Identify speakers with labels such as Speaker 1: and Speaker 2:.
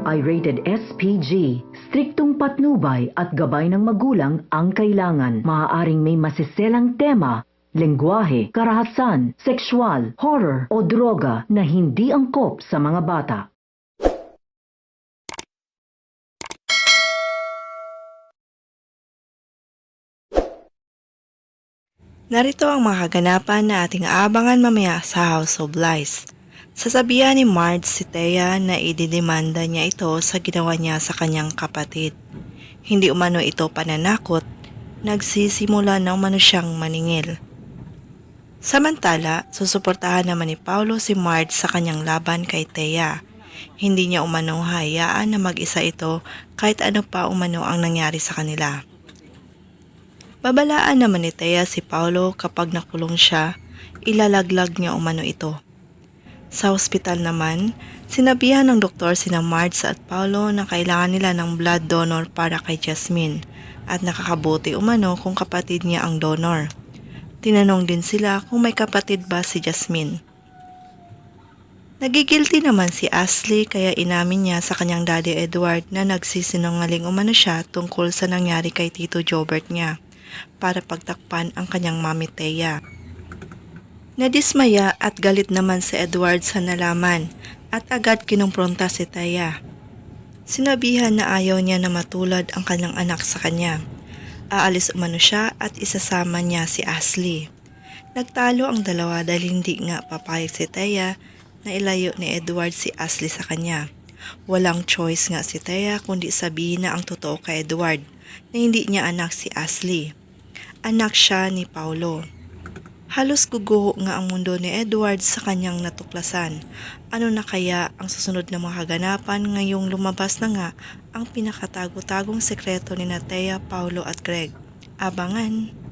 Speaker 1: ay rated SPG. Striktong patnubay at gabay ng magulang ang kailangan. Maaaring may masiselang tema, lengguwahe, karahasan, sexual, horror o droga na hindi angkop sa mga bata.
Speaker 2: Narito ang mga kaganapan na ating aabangan mamaya sa House of Lies. Sasabihan ni Marge si Thea na ididemanda niya ito sa ginawa niya sa kanyang kapatid. Hindi umano ito pananakot, nagsisimula na umano siyang maningil. Samantala, susuportahan naman ni Paulo si Marge sa kanyang laban kay Thea. Hindi niya umano hayaan na mag-isa ito kahit ano pa umano ang nangyari sa kanila. Babalaan naman ni Thea si Paulo kapag nakulong siya, ilalaglag niya umano ito. Sa ospital naman, sinabihan ng doktor sina Marge at Paulo na kailangan nila ng blood donor para kay Jasmine at nakakabuti umano kung kapatid niya ang donor. Tinanong din sila kung may kapatid ba si Jasmine. Nagigilty naman si Ashley kaya inamin niya sa kanyang daddy Edward na nagsisinungaling umano siya tungkol sa nangyari kay Tito Jobert niya para pagtakpan ang kanyang mami Thea. Nadismaya at galit naman si Edward sa nalaman at agad kinumpronta si Thea. Sinabihan na ayaw niya na matulad ang kanyang anak sa kanya. Aalis umano siya at isasama niya si Ashley. Nagtalo ang dalawa dahil hindi nga papayag si Thea na ilayo ni Edward si Ashley sa kanya. Walang choice nga si Thea kundi sabihin na ang totoo kay Edward na hindi niya anak si Ashley. Anak siya ni Paulo. Halos guguho nga ang mundo ni Edward sa kanyang natuklasan. Ano na kaya ang susunod na mga kaganapan ngayong lumabas na nga ang pinakatago-tagong sekreto ni Thea, Paulo at Greg? Abangan!